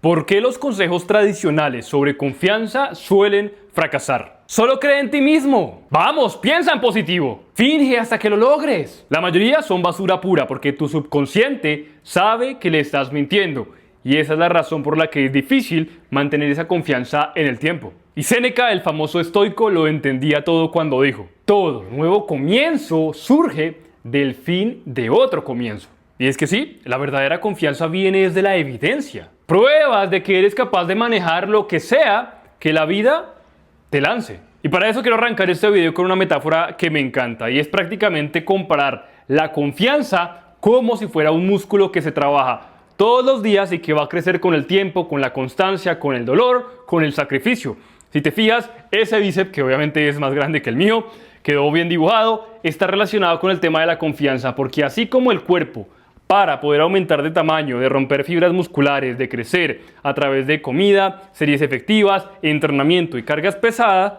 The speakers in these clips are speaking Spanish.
¿Por qué los consejos tradicionales sobre confianza suelen fracasar? Solo cree en ti mismo. Vamos, piensa en positivo. Finge hasta que lo logres. La mayoría son basura pura porque tu subconsciente sabe que le estás mintiendo. Y esa es la razón por la que es difícil mantener esa confianza en el tiempo. Y Séneca, el famoso estoico, lo entendía todo cuando dijo: todo nuevo comienzo surge del fin de otro comienzo. Y es que sí, la verdadera confianza viene desde la evidencia. Pruebas de que eres capaz de manejar lo que sea que la vida te lance. Y para eso quiero arrancar este video con una metáfora que me encanta, y es prácticamente comparar la confianza como si fuera un músculo que se trabaja todos los días y que va a crecer con el tiempo, con la constancia, con el dolor, con el sacrificio. Si te fijas, ese bíceps, que obviamente es más grande que el mío, quedó bien dibujado, está relacionado con el tema de la confianza, porque así como el cuerpo, para poder aumentar de tamaño, de romper fibras musculares, de crecer a través de comida, series efectivas, entrenamiento y cargas pesadas,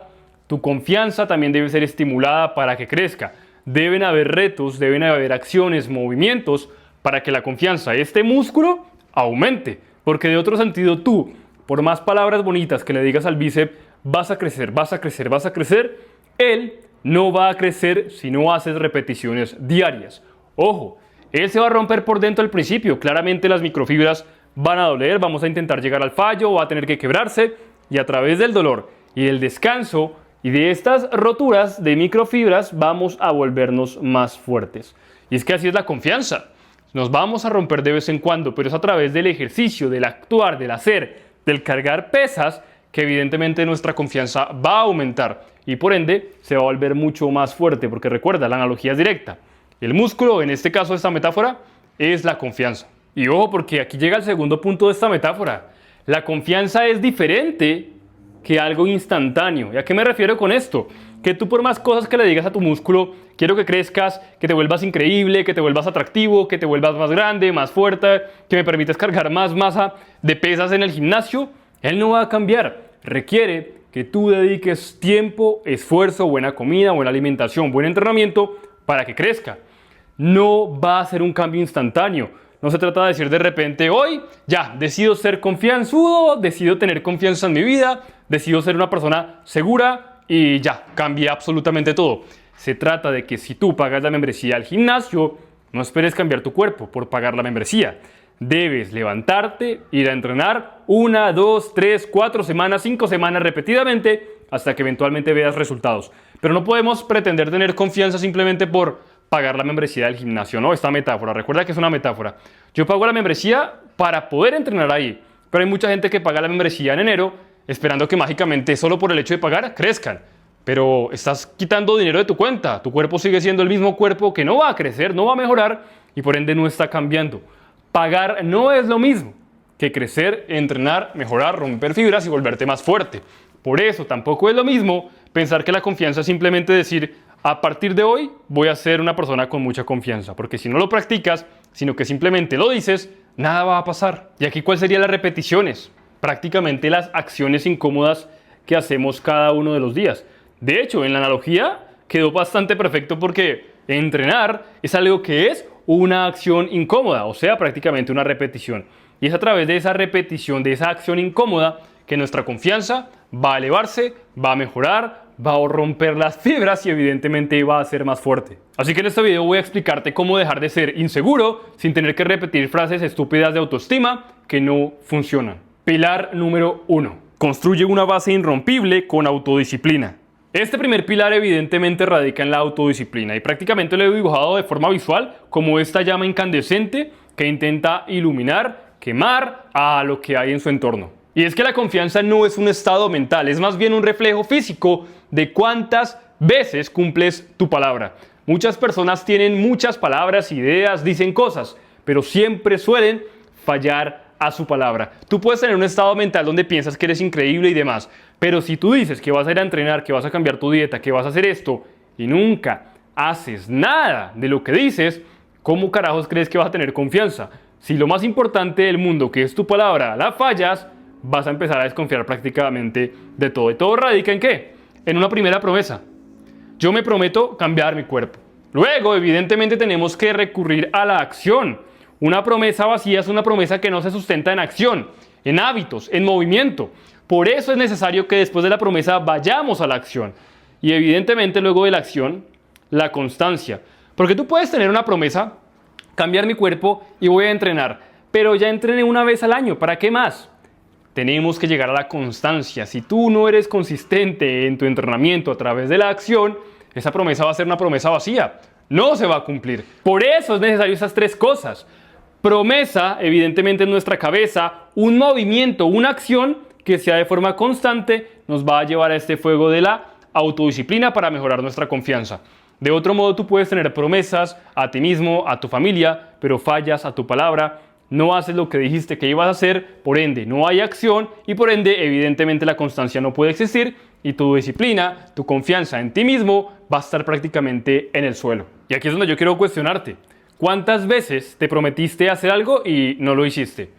tu confianza también debe ser estimulada para que crezca. Deben haber retos, deben haber acciones, movimientos para que la confianza, este músculo, aumente. Porque de otro sentido tú, por más palabras bonitas que le digas al bíceps, vas a crecer, vas a crecer, vas a crecer, él no va a crecer si no haces repeticiones diarias. Ojo, él se va a romper por dentro al principio. Claramente las microfibras van a doler, vamos a intentar llegar al fallo, va a tener que quebrarse, y a través del dolor y del descanso y de estas roturas de microfibras vamos a volvernos más fuertes. Y es que así es la confianza. Nos vamos a romper de vez en cuando, pero es a través del ejercicio, del actuar, del hacer, del cargar pesas, que evidentemente nuestra confianza va a aumentar y por ende se va a volver mucho más fuerte, porque recuerda, la analogía es directa. El músculo, en este caso de esta metáfora, es la confianza. Y ojo, porque aquí llega el segundo punto de esta metáfora. La confianza es diferente que algo instantáneo. ¿Y a qué me refiero con esto? Que tú, por más cosas que le digas a tu músculo, quiero que crezcas, que te vuelvas increíble, que te vuelvas atractivo, que te vuelvas más grande, más fuerte, que me permitas cargar más masa de pesas en el gimnasio, él no va a cambiar. Requiere que tú dediques tiempo, esfuerzo, buena comida, buena alimentación, buen entrenamiento para que crezca. No va a ser un cambio instantáneo. No se trata de decir de repente: hoy ya decido ser confianzudo, decido tener confianza en mi vida, decido ser una persona segura y ya, cambia absolutamente todo. Se trata de que si tú pagas la membresía al gimnasio, no esperes cambiar tu cuerpo por pagar la membresía. Debes levantarte, ir a entrenar 1, 2, 3, 4 semanas, 5 semanas repetidamente hasta que eventualmente veas resultados. Pero no podemos pretender tener confianza simplemente por pagar la membresía del gimnasio, ¿no? Esta metáfora, recuerda que es una metáfora. Yo pago la membresía para poder entrenar ahí, pero hay mucha gente que paga la membresía en enero esperando que mágicamente, solo por el hecho de pagar, crezcan. Pero estás quitando dinero de tu cuenta, tu cuerpo sigue siendo el mismo cuerpo que no va a crecer, no va a mejorar y por ende no está cambiando. Pagar no es lo mismo que crecer, entrenar, mejorar, romper fibras y volverte más fuerte. Por eso tampoco es lo mismo pensar que la confianza es simplemente decir: a partir de hoy voy a ser una persona con mucha confianza, porque si no lo practicas, sino que simplemente lo dices, nada va a pasar. Y aquí, ¿cuáles serían las repeticiones? Prácticamente las acciones incómodas que hacemos cada uno de los días. De hecho, en la analogía quedó bastante perfecto, porque entrenar es algo que es una acción incómoda, o sea, prácticamente una repetición. Y es a través de esa repetición, de esa acción incómoda, que nuestra confianza va a elevarse, va a mejorar, va a romper las fibras y evidentemente va a ser más fuerte. Así que en este video voy a explicarte cómo dejar de ser inseguro sin tener que repetir frases estúpidas de autoestima que no funcionan. Pilar número 1. Construye una base irrompible con autodisciplina. Este primer pilar evidentemente radica en la autodisciplina y prácticamente lo he dibujado de forma visual como esta llama incandescente que intenta iluminar, quemar a lo que hay en su entorno. Y es que la confianza no es un estado mental, es más bien un reflejo físico de cuántas veces cumples tu palabra. Muchas personas tienen muchas palabras, ideas, dicen cosas, pero siempre suelen fallar a su palabra. Tú puedes tener un estado mental donde piensas que eres increíble y demás, pero si tú dices que vas a ir a entrenar, que vas a cambiar tu dieta, que vas a hacer esto y nunca haces nada de lo que dices, ¿cómo carajos crees que vas a tener confianza? Si lo más importante del mundo, que es tu palabra, la fallas, vas a empezar a desconfiar prácticamente de todo. ¿Y todo radica en qué? En una primera promesa. Yo me prometo cambiar mi cuerpo. Luego, evidentemente, tenemos que recurrir a la acción. Una promesa vacía es una promesa que no se sustenta en acción. en hábitos, en movimiento. Por eso es necesario que después de la promesa vayamos a la acción. Y evidentemente luego de la acción, la constancia. Porque tú puedes tener una promesa, cambiar mi cuerpo y voy a entrenar. Pero ya entrené una vez al año, ¿para qué más? Tenemos que llegar a la constancia. Si tú no eres consistente en tu entrenamiento a través de la acción, esa promesa va a ser una promesa vacía. No se va a cumplir. Por eso es necesario esas tres cosas. Promesa, evidentemente en nuestra cabeza, un movimiento, una acción que sea de forma constante, nos va a llevar a este fuego de la autodisciplina para mejorar nuestra confianza. De otro modo, tú puedes tener promesas a ti mismo, a tu familia, pero fallas a tu palabra, no haces lo que dijiste que ibas a hacer, por ende no hay acción y por ende evidentemente la constancia no puede existir y tu disciplina, tu confianza en ti mismo va a estar prácticamente en el suelo. Y aquí es donde yo quiero cuestionarte. ¿Cuántas veces te prometiste hacer algo y no lo hiciste?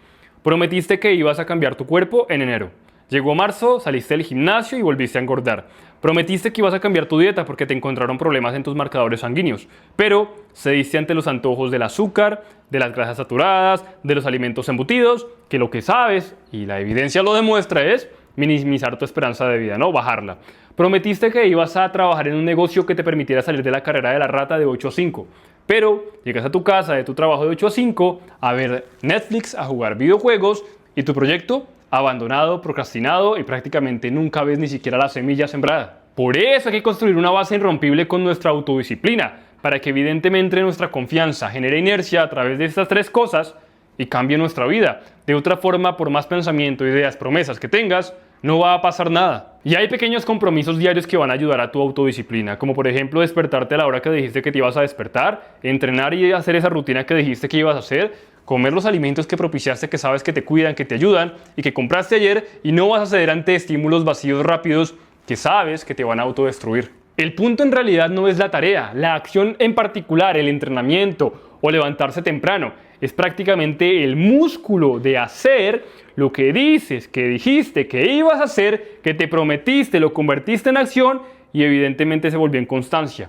Prometiste que ibas a cambiar tu cuerpo en enero. Llegó marzo, saliste del gimnasio y volviste a engordar. Prometiste que ibas a cambiar tu dieta porque te encontraron problemas en tus marcadores sanguíneos, pero cediste ante los antojos del azúcar, de las grasas saturadas, de los alimentos embutidos, que lo que sabes, y la evidencia lo demuestra, es minimizar tu esperanza de vida, ¿no? Bajarla. Prometiste que ibas a trabajar en un negocio que te permitiera salir de la carrera de la rata de 8 a 5, pero llegas a tu casa de tu trabajo de 8 a 5 a ver Netflix, a jugar videojuegos y tu proyecto abandonado, procrastinado y prácticamente nunca ves ni siquiera la semilla sembrada. Por eso hay que construir una base irrompible con nuestra autodisciplina, para que evidentemente nuestra confianza genere inercia a través de estas tres cosas y cambie nuestra vida. De otra forma, por más pensamiento, ideas, promesas que tengas, no va a pasar nada. Y hay pequeños compromisos diarios que van a ayudar a tu autodisciplina, como por ejemplo despertarte a la hora que dijiste que te ibas a despertar, entrenar y hacer esa rutina que dijiste que ibas a hacer, comer los alimentos que propiciaste, que sabes que te cuidan, que te ayudan y que compraste ayer, y no vas a ceder ante estímulos vacíos rápidos que sabes que te van a autodestruir. El punto en realidad no es la tarea, la acción en particular, el entrenamiento o levantarse temprano. Es prácticamente el músculo de hacer lo que dices, que dijiste que ibas a hacer, que te prometiste, lo convertiste en acción y evidentemente se volvió en constancia.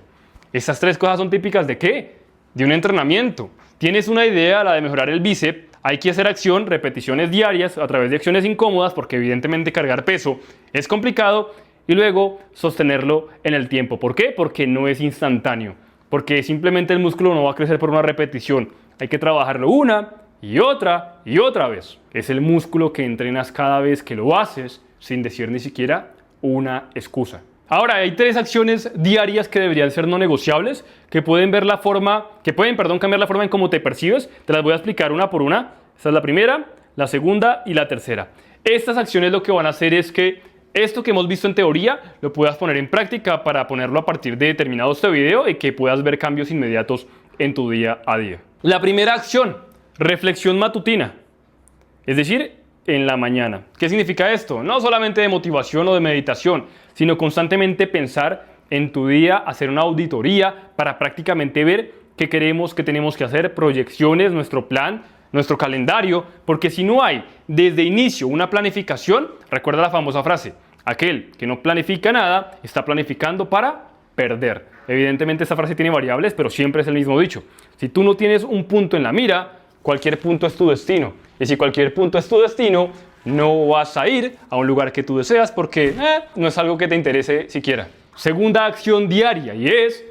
Estas tres cosas son típicas ¿de qué? De un entrenamiento. Tienes una idea, la de mejorar el bíceps, hay que hacer acción, repeticiones diarias a través de acciones incómodas porque evidentemente cargar peso es complicado y luego sostenerlo en el tiempo. ¿Por qué? Porque no es instantáneo, porque simplemente el músculo no va a crecer por una repetición. Hay que trabajarlo una y otra vez. Es el músculo que entrenas cada vez que lo haces sin decir ni siquiera una excusa. Ahora, hay tres acciones diarias que deberían ser no negociables, que pueden cambiar la forma en cómo te percibes. Te las voy a explicar una por una. Esta es la primera, la segunda y la tercera. Estas acciones lo que van a hacer es que esto que hemos visto en teoría lo puedas poner en práctica para ponerlo a partir de determinado este video y que puedas ver cambios inmediatos en tu día a día. La primera acción, reflexión matutina, es decir, en la mañana. ¿Qué significa esto? No solamente de motivación o de meditación, sino constantemente pensar en tu día, hacer una auditoría para prácticamente ver qué queremos, qué tenemos que hacer, proyecciones, nuestro plan, nuestro calendario, porque si no hay desde inicio una planificación, recuerda la famosa frase, aquel que no planifica nada está planificando para perder. Evidentemente esta frase tiene variables, pero siempre es el mismo dicho. Si tú no tienes un punto en la mira, cualquier punto es tu destino. Y si cualquier punto es tu destino, no vas a ir a un lugar que tú deseas porque no es algo que te interese siquiera. Segunda acción diaria y es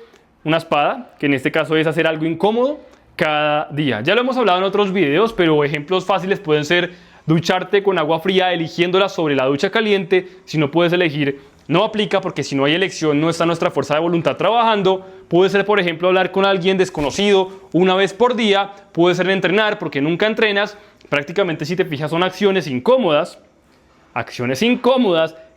una espada, que en este caso es hacer algo incómodo cada día. Ya lo hemos hablado en otros videos, pero ejemplos fáciles pueden ser ducharte con agua fría eligiéndola sobre la ducha caliente. Si no puedes elegir, no aplica porque si no hay elección no está nuestra fuerza de voluntad trabajando. Puede ser, por ejemplo, hablar con alguien desconocido una vez por día. Puede ser entrenar porque nunca entrenas. Prácticamente, si te fijas, son acciones incómodas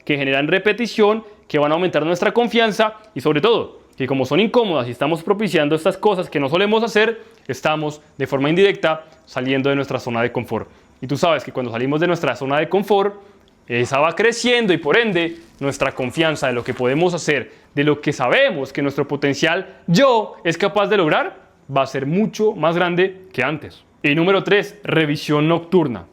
que generan repetición, que van a aumentar nuestra confianza y sobre todo, que como son incómodas y estamos propiciando estas cosas que no solemos hacer, estamos de forma indirecta saliendo de nuestra zona de confort. Y tú sabes que cuando salimos de nuestra zona de confort, esa va creciendo y por ende nuestra confianza de lo que podemos hacer, de lo que sabemos que nuestro potencial yo es capaz de lograr, va a ser mucho más grande que antes. Y número 3, revisión nocturna.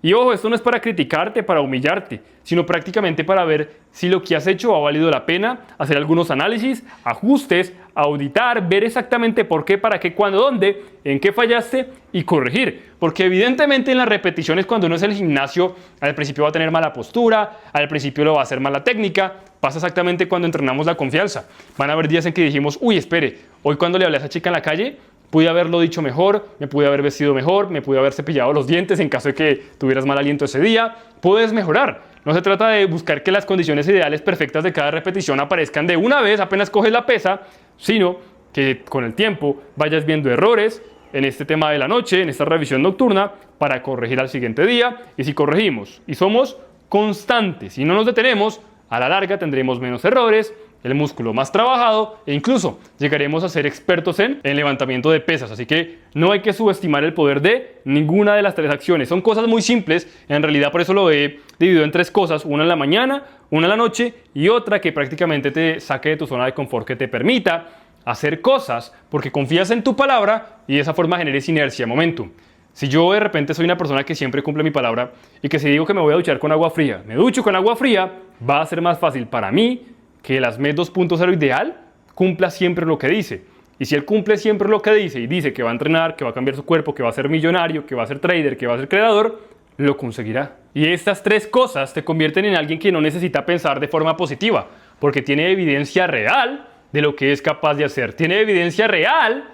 Y ojo, esto no es para criticarte, para humillarte, sino prácticamente para ver si lo que has hecho ha valido la pena, hacer algunos análisis, ajustes, auditar, ver exactamente por qué, para qué, cuándo, dónde, en qué fallaste y corregir. Porque evidentemente en las repeticiones, cuando uno es el gimnasio, al principio va a tener mala postura, al principio lo va a hacer mala técnica. Pasa exactamente cuando entrenamos la confianza. Van a haber días en que dijimos, uy, espere, hoy cuando le hablé a esa chica en la calle, pude haberlo dicho mejor, me pude haber vestido mejor, me pude haber cepillado los dientes en caso de que tuvieras mal aliento ese día. Puedes mejorar. No se trata de buscar que las condiciones ideales perfectas de cada repetición aparezcan de una vez apenas coges la pesa, sino que con el tiempo vayas viendo errores en este tema de la noche, en esta revisión nocturna, para corregir al siguiente día. Y si corregimos y somos constantes y no nos detenemos, a la larga tendremos menos errores, el músculo más trabajado e incluso llegaremos a ser expertos en levantamiento de pesas. Así que no hay que subestimar el poder de ninguna de las tres acciones. Son cosas muy simples, en realidad por eso lo he dividido en tres cosas: una en la mañana, una en la noche y otra que prácticamente te saque de tu zona de confort, que te permita hacer cosas porque confías en tu palabra y de esa forma generes inercia, momentum. Si yo de repente soy una persona que siempre cumple mi palabra y que si digo que me voy a duchar con agua fría, me ducho con agua fría, va a ser más fácil para mí que el ASMED 2.0 ideal cumpla siempre lo que dice. Y si él cumple siempre lo que dice y dice que va a entrenar, que va a cambiar su cuerpo, que va a ser millonario, que va a ser trader, que va a ser creador, lo conseguirá. Y estas tres cosas te convierten en alguien que no necesita pensar de forma positiva, porque tiene evidencia real de lo que es capaz de hacer. Tiene evidencia real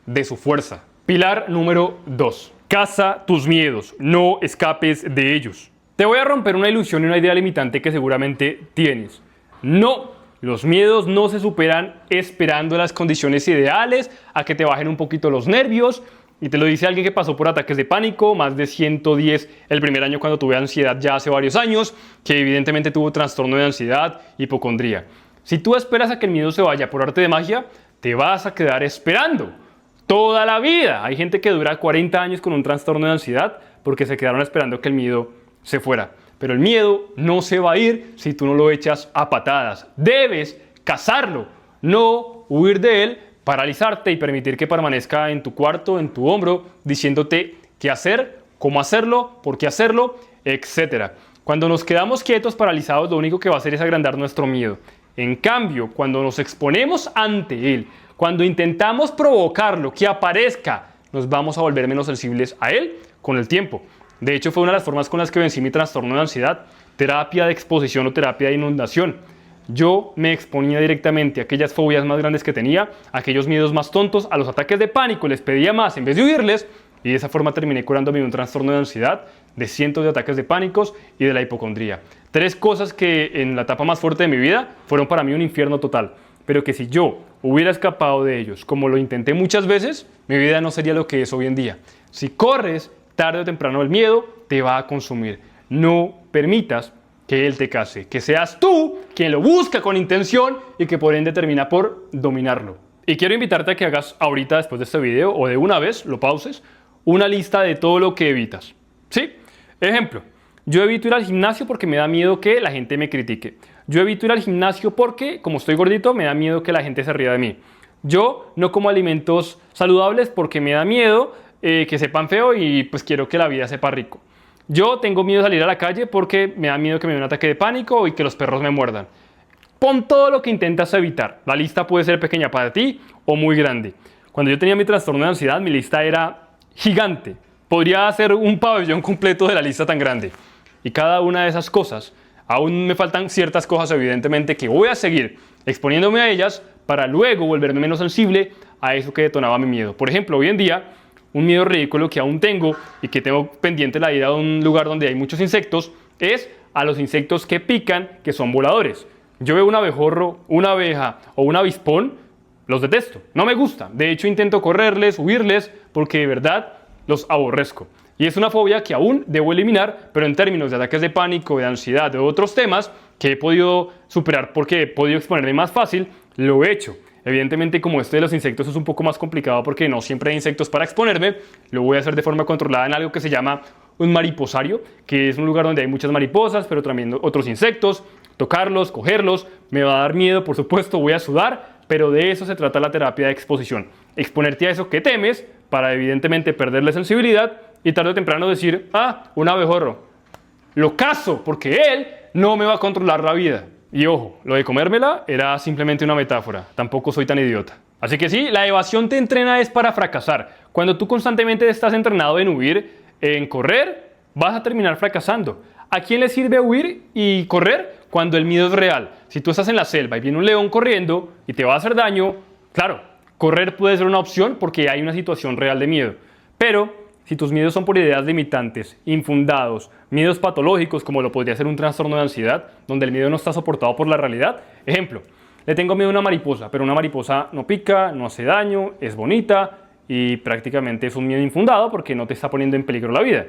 de su fuerza. Pilar número 2. Caza tus miedos, no escapes de ellos. Te voy a romper una ilusión y una idea limitante que seguramente tienes. No, los miedos no se superan esperando las condiciones ideales, a que te bajen un poquito los nervios. Y te lo dice alguien que pasó por ataques de pánico, más de 110 el primer año cuando tuve ansiedad ya hace varios años, que evidentemente tuvo trastorno de ansiedad, hipocondría. Si tú esperas a que el miedo se vaya por arte de magia, te vas a quedar esperando toda la vida. Hay gente que dura 40 años con un trastorno de ansiedad porque se quedaron esperando que el miedo se fuera. Pero el miedo no se va a ir si tú no lo echas a patadas. Debes cazarlo, no huir de él, paralizarte y permitir que permanezca en tu cuarto, en tu hombro, diciéndote qué hacer, cómo hacerlo, por qué hacerlo, etc. Cuando nos quedamos quietos, paralizados, lo único que va a hacer es agrandar nuestro miedo. En cambio, cuando nos exponemos ante él, cuando intentamos provocarlo, que aparezca, nos vamos a volver menos sensibles a él con el tiempo. De hecho, fue una de las formas con las que vencí mi trastorno de ansiedad: terapia de exposición o terapia de inundación. Yo me exponía directamente a aquellas fobias más grandes que tenía, a aquellos miedos más tontos, a los ataques de pánico, les pedía más en vez de huirles, y de esa forma terminé curándome de un trastorno de ansiedad, de cientos de ataques de pánicos y de la hipocondría. Tres cosas que en la etapa más fuerte de mi vida fueron para mí un infierno total, pero que si yo hubiera escapado de ellos, como lo intenté muchas veces, mi vida no sería lo que es hoy en día. Si corres, tarde o temprano el miedo te va a consumir. No permitas que él te case, que seas tú quien lo busca con intención y que por ende termina por dominarlo. Y quiero invitarte a que hagas ahorita, después de este video, o de una vez, lo pauses, una lista de todo lo que evitas. ¿Sí? Ejemplo, yo evito ir al gimnasio porque me da miedo que la gente me critique. Yo evito ir al gimnasio porque, como estoy gordito, me da miedo que la gente se ría de mí. Yo no como alimentos saludables porque me da miedo que sepan feo y pues quiero que la vida sepa rico. Yo tengo miedo de salir a la calle porque me da miedo que me dé un ataque de pánico y que los perros me muerdan. Pon todo lo que intentas evitar. La lista puede ser pequeña para ti o muy grande. Cuando yo tenía mi trastorno de ansiedad, mi lista era gigante. Podría hacer un pabellón completo de la lista tan grande. Y cada una de esas cosas, aún me faltan ciertas cosas evidentemente que voy a seguir exponiéndome a ellas para luego volverme menos sensible a eso que detonaba mi miedo. Por ejemplo, hoy en día, un miedo ridículo que aún tengo y que tengo pendiente la ida a un lugar donde hay muchos insectos es a los insectos que pican, que son voladores. Yo veo un abejorro, una abeja o un avispón, los detesto, no me gusta. De hecho, intento correrles, huirles, porque de verdad los aborrezco. Y es una fobia que aún debo eliminar, pero en términos de ataques de pánico, de ansiedad, de otros temas que he podido superar porque he podido exponerme más fácil, lo he hecho. Evidentemente, como este de los insectos es un poco más complicado porque no siempre hay insectos para exponerme, lo voy a hacer de forma controlada en algo que se llama un mariposario, que es un lugar donde hay muchas mariposas, pero también otros insectos. Tocarlos, cogerlos, me va a dar miedo, por supuesto, voy a sudar, pero de eso se trata la terapia de exposición. Exponerte a eso que temes para evidentemente perderle sensibilidad y tarde o temprano decir, un abejorro, lo cazo porque él no me va a controlar la vida. Y ojo, lo de comérmela era simplemente una metáfora, tampoco soy tan idiota. Así que sí, la evasión te entrena es para fracasar. Cuando tú constantemente estás entrenado en huir, en correr, vas a terminar fracasando. ¿A quién le sirve huir y correr? Cuando el miedo es real. Si tú estás en la selva y viene un león corriendo y te va a hacer daño, claro, correr puede ser una opción porque hay una situación real de miedo. Pero si tus miedos son por ideas limitantes, infundados, miedos patológicos como lo podría ser un trastorno de ansiedad, donde el miedo no está soportado por la realidad. Ejemplo, le tengo miedo a una mariposa, pero una mariposa no pica, no hace daño, es bonita y prácticamente es un miedo infundado porque no te está poniendo en peligro la vida.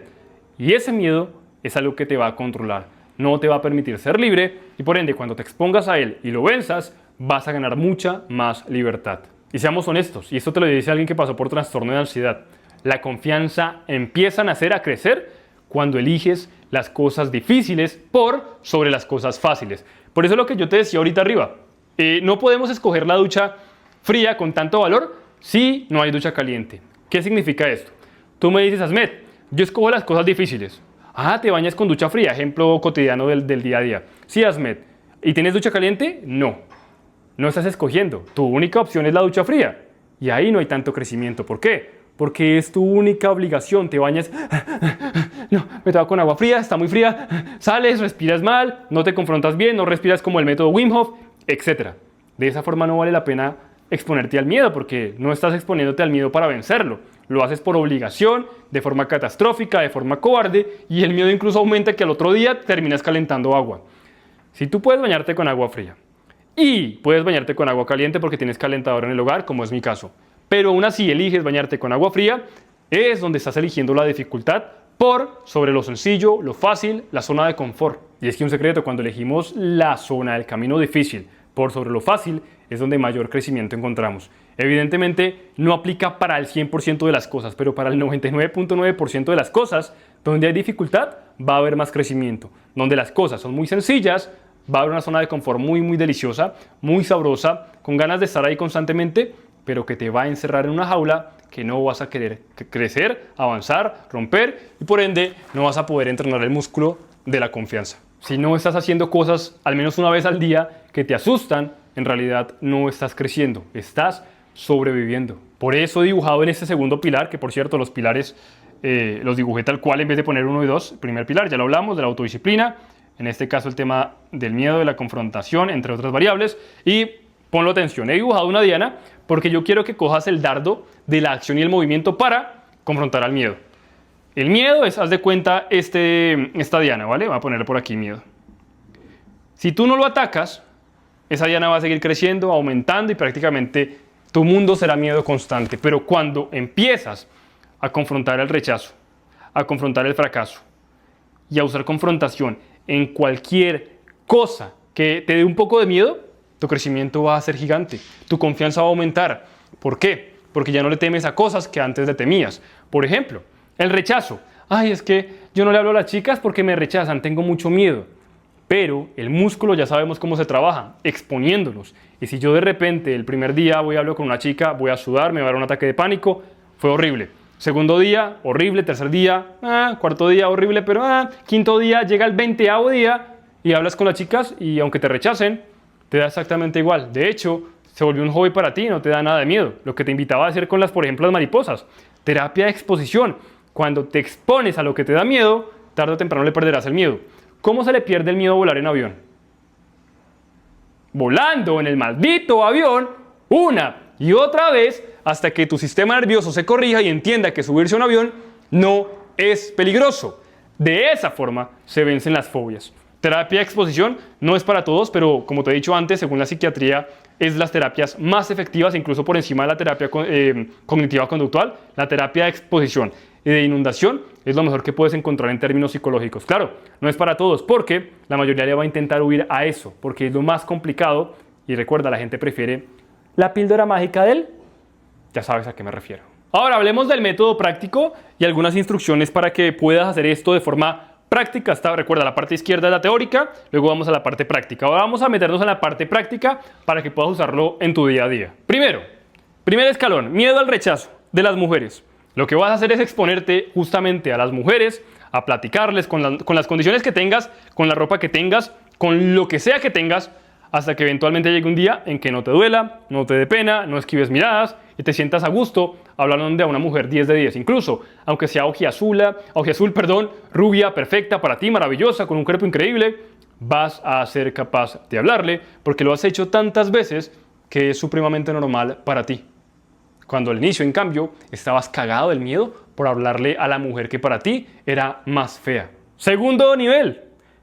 Y ese miedo es algo que te va a controlar, no te va a permitir ser libre y por ende cuando te expongas a él y lo venzas, vas a ganar mucha más libertad. Y seamos honestos, y esto te lo dice alguien que pasó por trastorno de ansiedad, la confianza empieza a nacer, a crecer, cuando eliges las cosas difíciles por sobre las cosas fáciles. Por eso es lo que yo te decía ahorita arriba. No podemos escoger la ducha fría con tanto valor si no hay ducha caliente. ¿Qué significa esto? Tú me dices, Asmed, yo escojo las cosas difíciles. Ah, te bañas con ducha fría, ejemplo cotidiano del día a día. Sí, Asmed. ¿Y tienes ducha caliente? No. No estás escogiendo. Tu única opción es la ducha fría. Y ahí no hay tanto crecimiento. ¿Por qué? Porque es tu única obligación. Te bañas, no, me toca con agua fría, está muy fría, sales, respiras mal, no te confrontas bien, no respiras como el método Wim Hof, etc. De esa forma no vale la pena exponerte al miedo porque no estás exponiéndote al miedo para vencerlo. Lo haces por obligación, de forma catastrófica, de forma cobarde y el miedo incluso aumenta que al otro día terminas calentando agua. Si tú puedes bañarte con agua fría y puedes bañarte con agua caliente porque tienes calentador en el hogar, como es mi caso, pero aún así eliges bañarte con agua fría, es donde estás eligiendo la dificultad por sobre lo sencillo, lo fácil, la zona de confort. Y es que un secreto, cuando elegimos la zona del camino difícil por sobre lo fácil, es donde mayor crecimiento encontramos. Evidentemente no aplica para el 100% de las cosas, pero para el 99.9% de las cosas, donde hay dificultad, va a haber más crecimiento. Donde las cosas son muy sencillas, va a haber una zona de confort muy deliciosa, muy sabrosa, con ganas de estar ahí constantemente, pero que te va a encerrar en una jaula que no vas a querer crecer, avanzar, romper y por ende no vas a poder entrenar el músculo de la confianza. Si no estás haciendo cosas al menos una vez al día que te asustan, en realidad no estás creciendo, estás sobreviviendo. Por eso he dibujado en este segundo pilar, que por cierto los pilares los dibujé tal cual en vez de poner 1 y 2. El primer pilar, ya lo hablamos, de la autodisciplina, en este caso el tema del miedo, de la confrontación, entre otras variables, y ponlo atención, he dibujado una diana porque yo quiero que cojas el dardo de la acción y el movimiento para confrontar al miedo. El miedo es, haz de cuenta, esta diana, ¿vale? Voy a poner por aquí miedo. Si tú no lo atacas, esa diana va a seguir creciendo, aumentando y prácticamente tu mundo será miedo constante. Pero cuando empiezas a confrontar el rechazo, a confrontar el fracaso y a usar confrontación en cualquier cosa que te dé un poco de miedo, tu crecimiento va a ser gigante, tu confianza va a aumentar. ¿Por qué? Porque ya no le temes a cosas que antes le temías. Por ejemplo, el rechazo. Ay, es que yo no le hablo a las chicas porque me rechazan, tengo mucho miedo. Pero el músculo ya sabemos cómo se trabaja, exponiéndolos. Y si yo de repente el primer día voy a hablar con una chica, voy a sudar, me va a dar un ataque de pánico, fue horrible. Segundo día, horrible. Tercer día, cuarto día, horrible. Pero quinto día, llega el 20º día y hablas con las chicas y aunque te rechacen, te da exactamente igual. De hecho, se volvió un hobby para ti, no te da nada de miedo. Lo que te invitaba a hacer con por ejemplo, las mariposas. Terapia de exposición. Cuando te expones a lo que te da miedo, tarde o temprano le perderás el miedo. ¿Cómo se le pierde el miedo a volar en avión? Volando en el maldito avión una y otra vez hasta que tu sistema nervioso se corrija y entienda que subirse a un avión no es peligroso. De esa forma se vencen las fobias. Terapia de exposición no es para todos, pero como te he dicho antes, según la psiquiatría, es las terapias más efectivas, incluso por encima de la terapia cognitiva conductual. La terapia de exposición y de inundación es lo mejor que puedes encontrar en términos psicológicos. Claro, no es para todos, porque la mayoría le va a intentar huir a eso, porque es lo más complicado. Y recuerda, la gente prefiere la píldora mágica del... Ya sabes a qué me refiero. Ahora hablemos del método práctico y algunas instrucciones para que puedas hacer esto de forma práctica. Recuerda, la parte izquierda es la teórica, luego vamos a la parte práctica. Ahora vamos a meternos en la parte práctica para que puedas usarlo en tu día a día. Primer escalón, miedo al rechazo de las mujeres. Lo que vas a hacer es exponerte justamente a las mujeres, a platicarles con las condiciones que tengas, con la ropa que tengas, con lo que sea que tengas, hasta que eventualmente llegue un día en que no te duela, no te dé pena, no esquives miradas y te sientas a gusto hablando de una mujer 10 de 10. Incluso, aunque sea ojiazul, rubia, perfecta para ti, maravillosa, con un cuerpo increíble, vas a ser capaz de hablarle porque lo has hecho tantas veces que es supremamente normal para ti. Cuando al inicio, en cambio, estabas cagado del miedo por hablarle a la mujer que para ti era más fea. Segundo nivel,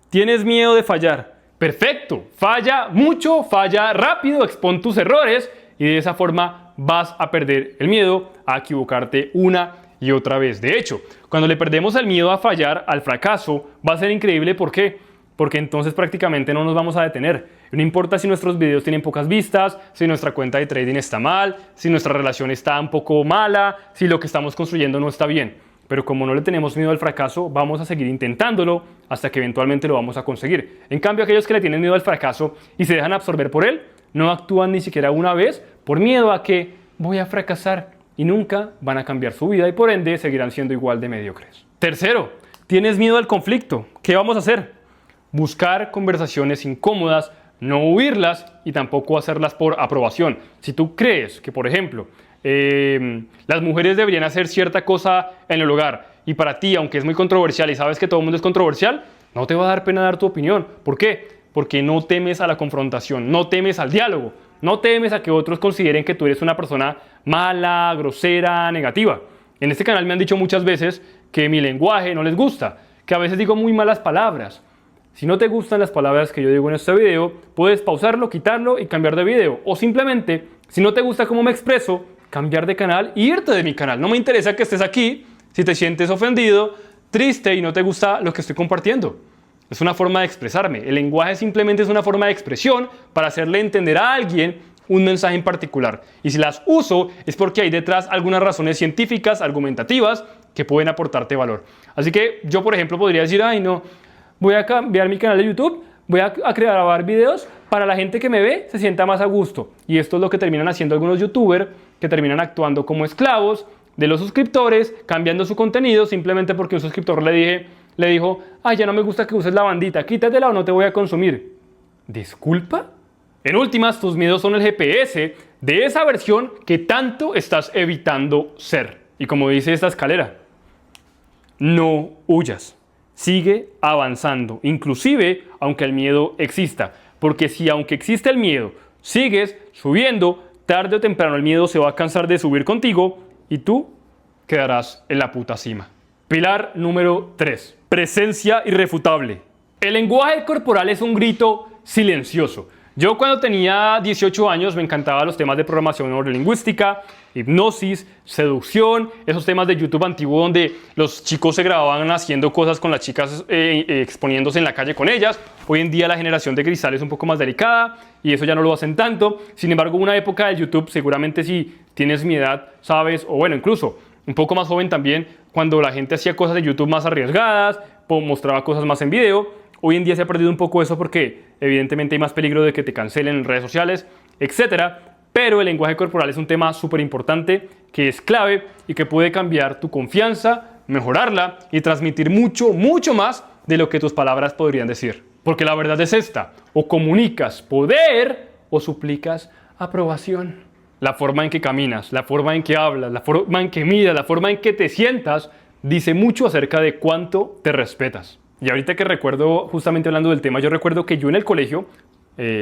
tienes miedo de fallar. Perfecto, falla mucho, falla rápido, expon tus errores y de esa forma vas a perder el miedo a equivocarte una y otra vez. De hecho, cuando le perdemos el miedo a fallar, al fracaso, va a ser increíble. ¿Por qué? Porque entonces prácticamente no nos vamos a detener. No importa si nuestros videos tienen pocas vistas, si nuestra cuenta de trading está mal, si nuestra relación está un poco mala, si lo que estamos construyendo no está bien. Pero como no le tenemos miedo al fracaso, vamos a seguir intentándolo hasta que eventualmente lo vamos a conseguir. En cambio, aquellos que le tienen miedo al fracaso y se dejan absorber por él, no actúan ni siquiera una vez por miedo a que voy a fracasar y nunca van a cambiar su vida y por ende seguirán siendo igual de mediocres. Tercero, tienes miedo al conflicto. ¿Qué vamos a hacer? Buscar conversaciones incómodas, no huirlas y tampoco hacerlas por aprobación. Si tú crees que, por ejemplo, las mujeres deberían hacer cierta cosa en el hogar y para ti, aunque es muy controversial y sabes que todo el mundo es controversial, no te va a dar pena dar tu opinión. ¿Por qué? Porque no temes a la confrontación, no temes al diálogo, no temes a que otros consideren que tú eres una persona mala, grosera, negativa. En este canal me han dicho muchas veces que mi lenguaje no les gusta, que a veces digo muy malas palabras. Si no te gustan las palabras que yo digo en este video, puedes pausarlo, quitarlo y cambiar de video. O simplemente, si no te gusta cómo me expreso, cambiar de canal y irte de mi canal. No me interesa que estés aquí si te sientes ofendido, triste y no te gusta lo que estoy compartiendo. Es una forma de expresarme. El lenguaje simplemente es una forma de expresión para hacerle entender a alguien un mensaje en particular. Y si las uso es porque hay detrás algunas razones científicas, argumentativas, que pueden aportarte valor. Así que yo, por ejemplo, podría decir, ay no, voy a cambiar mi canal de YouTube, voy a grabar videos para la gente que me ve se sienta más a gusto. Y esto es lo que terminan haciendo algunos youtubers que terminan actuando como esclavos de los suscriptores, cambiando su contenido simplemente porque un suscriptor le dijo, ay, ya no me gusta que uses la bandita, quítatela o no te voy a consumir. ¿Disculpa? En últimas, tus miedos son el GPS de esa versión que tanto estás evitando ser. Y como dice esta escalera, no huyas. Sigue avanzando, inclusive aunque el miedo exista. Porque si aunque existe el miedo, sigues subiendo, tarde o temprano el miedo se va a cansar de subir contigo y tú quedarás en la puta cima. Pilar número 3. Presencia irrefutable. El lenguaje corporal es un grito silencioso. Yo cuando tenía 18 años me encantaban los temas de programación neurolingüística, hipnosis, seducción, esos temas de YouTube antiguo donde los chicos se grababan haciendo cosas con las chicas exponiéndose en la calle con ellas. Hoy en día la generación de cristal es un poco más delicada y eso ya no lo hacen tanto. Sin embargo, una época de YouTube, seguramente si tienes mi edad, sabes, o bueno, incluso un poco más joven también, cuando la gente hacía cosas de YouTube más arriesgadas, mostraba cosas más en video. Hoy en día se ha perdido un poco eso porque evidentemente hay más peligro de que te cancelen en redes sociales, etc. Pero el lenguaje corporal es un tema súper importante que es clave y que puede cambiar tu confianza, mejorarla y transmitir mucho, mucho más de lo que tus palabras podrían decir. Porque la verdad es esta, o comunicas poder o suplicas aprobación. La forma en que caminas, la forma en que hablas, la forma en que miras, la forma en que te sientas, dice mucho acerca de cuánto te respetas. Y ahorita que recuerdo, justamente hablando del tema, yo recuerdo que yo en el colegio,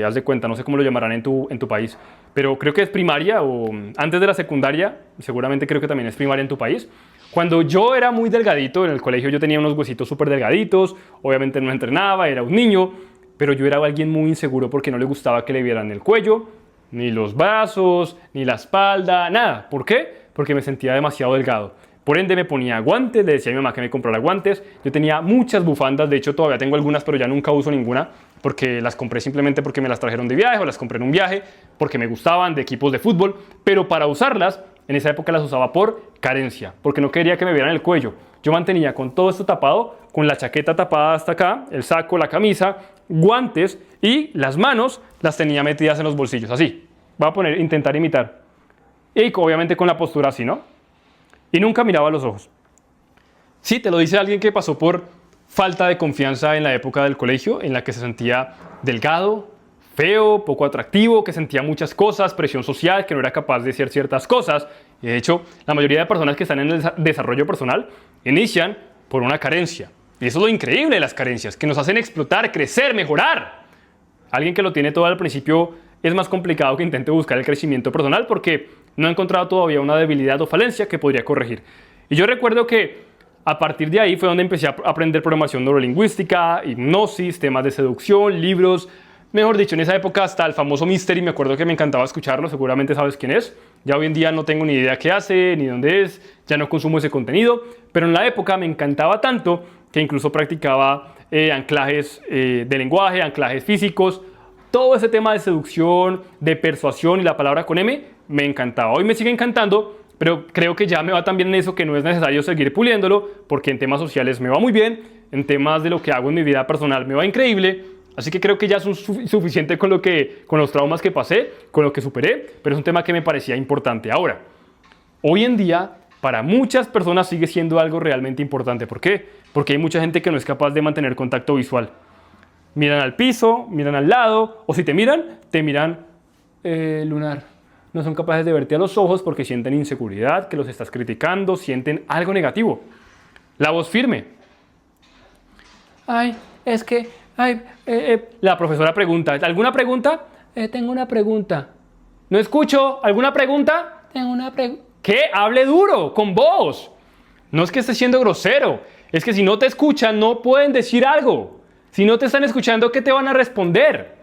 haz de cuenta, no sé cómo lo llamarán en tu país, pero creo que es primaria o antes de la secundaria, seguramente creo que también es primaria en tu país. Cuando yo era muy delgadito en el colegio, yo tenía unos huesitos súper delgaditos, obviamente no entrenaba, era un niño, pero yo era alguien muy inseguro porque no le gustaba que le vieran el cuello, ni los brazos, ni la espalda, nada. ¿Por qué? Porque me sentía demasiado delgado. Por ende me ponía guantes, le decía a mi mamá que me comprara guantes. Yo tenía muchas bufandas, de hecho todavía tengo algunas, pero ya nunca uso ninguna porque las compré simplemente porque me las trajeron de viaje o las compré en un viaje porque me gustaban, de equipos de fútbol. Pero para usarlas, en esa época las usaba por carencia, porque no quería que me vieran el cuello. Yo mantenía con todo esto tapado, con la chaqueta tapada hasta acá, el saco, la camisa, guantes y las manos las tenía metidas en los bolsillos, así. Voy a intentar imitar. Y obviamente con la postura así, ¿no? Y nunca miraba a los ojos. Sí, te lo dice alguien que pasó por falta de confianza en la época del colegio, en la que se sentía delgado, feo, poco atractivo, que sentía muchas cosas, presión social, que no era capaz de hacer ciertas cosas. Y de hecho, la mayoría de personas que están en el desarrollo personal inician por una carencia. Y eso es lo increíble de las carencias, que nos hacen explotar, crecer, mejorar. Alguien que lo tiene todo al principio es más complicado que intente buscar el crecimiento personal porque no ha encontrado todavía una debilidad o falencia que podría corregir. Y yo recuerdo que a partir de ahí fue donde empecé a aprender programación neurolingüística, hipnosis, temas de seducción, libros. Mejor dicho, en esa época hasta el famoso Mystery, me acuerdo que me encantaba escucharlo, seguramente sabes quién es. Ya hoy en día no tengo ni idea qué hace, ni dónde es, ya no consumo ese contenido, pero en la época me encantaba tanto que incluso practicaba anclajes de lenguaje, anclajes físicos. Todo ese tema de seducción, de persuasión y la palabra con M, me encantaba. Hoy me sigue encantando, pero creo que ya me va tan bien en eso que no es necesario seguir puliéndolo, porque en temas sociales me va muy bien, en temas de lo que hago en mi vida personal me va increíble. Así que creo que ya es suficiente con los traumas que pasé, con lo que superé, pero es un tema que me parecía importante. Ahora, hoy en día, para muchas personas sigue siendo algo realmente importante. ¿Por qué? Porque hay mucha gente que no es capaz de mantener contacto visual. Miran al piso, miran al lado, o si te miran lunar. No son capaces de verte a los ojos porque sienten inseguridad, que los estás criticando, sienten algo negativo. La voz firme. Ay, es que... La profesora pregunta, ¿alguna pregunta? Tengo una pregunta. No escucho, ¿alguna pregunta? Tengo una pregunta. ¿Qué? Hable duro, con voz. No es que esté siendo grosero, es que si no te escuchan no pueden decir algo. Si no te están escuchando, ¿qué te van a responder?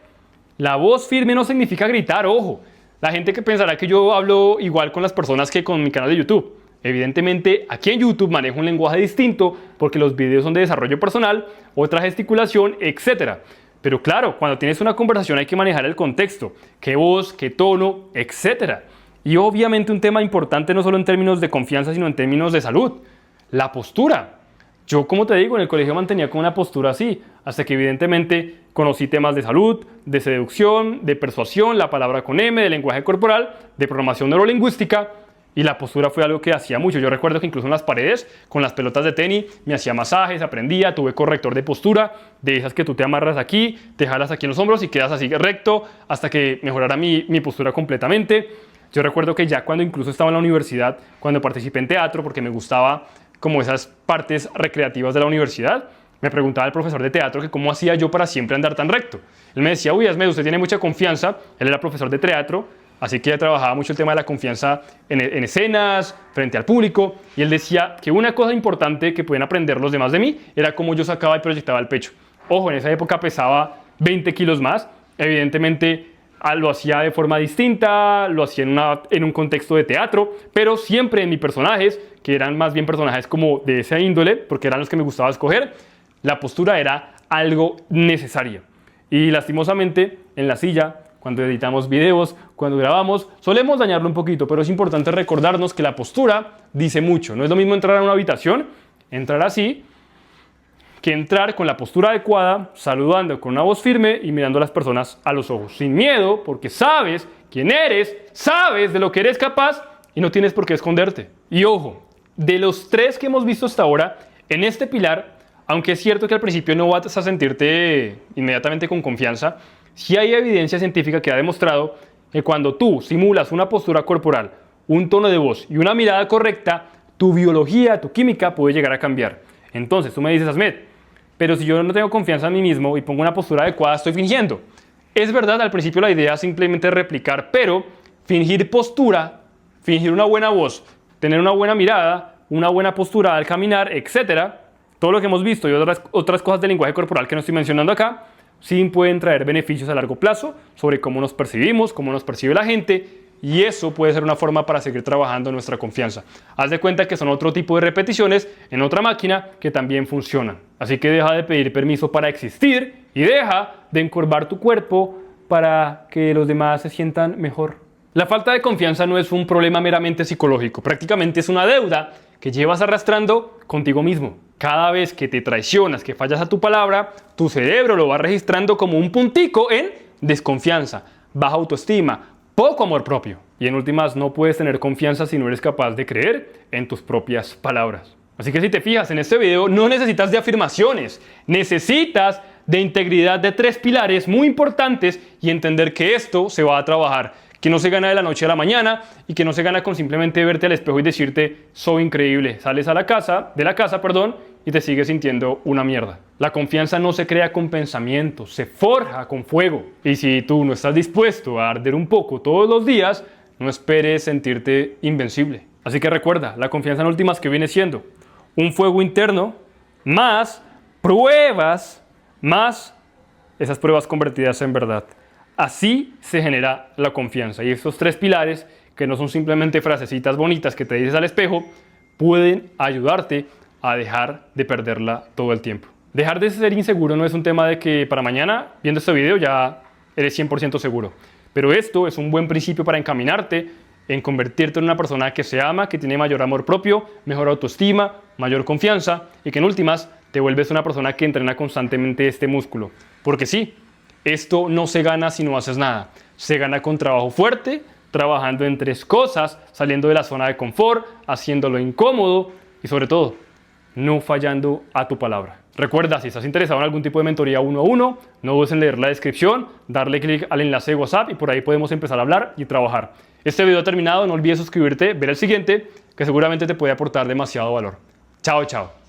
La voz firme no significa gritar, ojo. La gente que pensará que yo hablo igual con las personas que con mi canal de YouTube. Evidentemente, aquí en YouTube manejo un lenguaje distinto porque los videos son de desarrollo personal, otra gesticulación, etc. Pero claro, cuando tienes una conversación hay que manejar el contexto, qué voz, qué tono, etc. Y obviamente un tema importante no solo en términos de confianza, sino en términos de salud, la postura. Yo, como te digo, en el colegio mantenía con una postura así, hasta que evidentemente conocí temas de salud, de seducción, de persuasión, la palabra con M, de lenguaje corporal, de programación neurolingüística. Y la postura fue algo que hacía mucho. Yo recuerdo que incluso en las paredes, con las pelotas de tenis, me hacía masajes, aprendía, tuve corrector de postura, de esas que tú te amarras aquí, te jalas aquí en los hombros y quedas así recto hasta que mejorara mi postura completamente. Yo recuerdo que ya cuando incluso estaba en la universidad, cuando participé en teatro, porque me gustaba como esas partes recreativas de la universidad, me preguntaba el profesor de teatro que cómo hacía yo para siempre andar tan recto. Él me decía, uy, Asmed, usted tiene mucha confianza. Él era profesor de teatro, así que ya trabajaba mucho el tema de la confianza en escenas, frente al público. Y él decía que una cosa importante que pueden aprender los demás de mí era cómo yo sacaba y proyectaba el pecho. Ojo, en esa época pesaba 20 kilos más. Evidentemente lo hacía de forma distinta, lo hacía en un contexto de teatro, pero siempre en mis personajes, que eran más bien personajes como de esa índole, porque eran los que me gustaba escoger, la postura era algo necesario. Y lastimosamente, en la silla, cuando editamos videos, cuando grabamos, solemos dañarlo un poquito, pero es importante recordarnos que la postura dice mucho. No es lo mismo entrar a una habitación, entrar así, que entrar con la postura adecuada, saludando con una voz firme y mirando a las personas a los ojos, sin miedo, porque sabes quién eres, sabes de lo que eres capaz y no tienes por qué esconderte. Y ojo, de los 3 que hemos visto hasta ahora, en este pilar, aunque es cierto que al principio no vas a sentirte inmediatamente con confianza, sí hay evidencia científica que ha demostrado que cuando tú simulas una postura corporal, un tono de voz y una mirada correcta, tu biología, tu química puede llegar a cambiar. Entonces tú me dices, Asmed, pero si yo no tengo confianza en mí mismo y pongo una postura adecuada, estoy fingiendo. Es verdad, al principio la idea es simplemente replicar, pero fingir postura, fingir una buena voz, tener una buena mirada, una buena postura al caminar, etcétera, todo lo que hemos visto y otras cosas del lenguaje corporal que no estoy mencionando acá, sí pueden traer beneficios a largo plazo sobre cómo nos percibimos, cómo nos percibe la gente, y eso puede ser una forma para seguir trabajando nuestra confianza. Haz de cuenta que son otro tipo de repeticiones en otra máquina que también funcionan. Así que deja de pedir permiso para existir y deja de encorvar tu cuerpo para que los demás se sientan mejor. La falta de confianza no es un problema meramente psicológico, prácticamente es una deuda que llevas arrastrando contigo mismo. Cada vez que te traicionas, que fallas a tu palabra, tu cerebro lo va registrando como un puntico en desconfianza, baja autoestima, poco amor propio. Y en últimas, no puedes tener confianza si no eres capaz de creer en tus propias palabras. Así que si te fijas en este video, no necesitas de afirmaciones, necesitas de integridad de 3 pilares muy importantes y entender que esto se va a trabajar, que no se gana de la noche a la mañana y que no se gana con simplemente verte al espejo y decirte soy increíble. Sales a la casa, y te sigues sintiendo una mierda. La confianza no se crea con pensamientos, se forja con fuego. Y si tú no estás dispuesto a arder un poco todos los días, no esperes sentirte invencible. Así que recuerda, la confianza en últimas que viene siendo un fuego interno más pruebas, más esas pruebas convertidas en verdad. Así se genera la confianza. Y estos 3 pilares, que no son simplemente frasecitas bonitas que te dices al espejo, pueden ayudarte a dejar de perderla todo el tiempo. Dejar de ser inseguro no es un tema de que para mañana, viendo este video, ya eres 100% seguro. Pero esto es un buen principio para encaminarte en convertirte en una persona que se ama, que tiene mayor amor propio, mejor autoestima, mayor confianza y que en últimas te vuelves una persona que entrena constantemente este músculo. Porque sí, esto no se gana si no haces nada. Se gana con trabajo fuerte, trabajando en 3 cosas, saliendo de la zona de confort, haciéndolo incómodo y sobre todo, no fallando a tu palabra. Recuerda, si estás interesado en algún tipo de mentoría 1 a 1, no dudes en leer la descripción, darle clic al enlace de WhatsApp y por ahí podemos empezar a hablar y trabajar. Este video ha terminado, no olvides suscribirte, ver el siguiente, que seguramente te puede aportar demasiado valor. Chao, chao.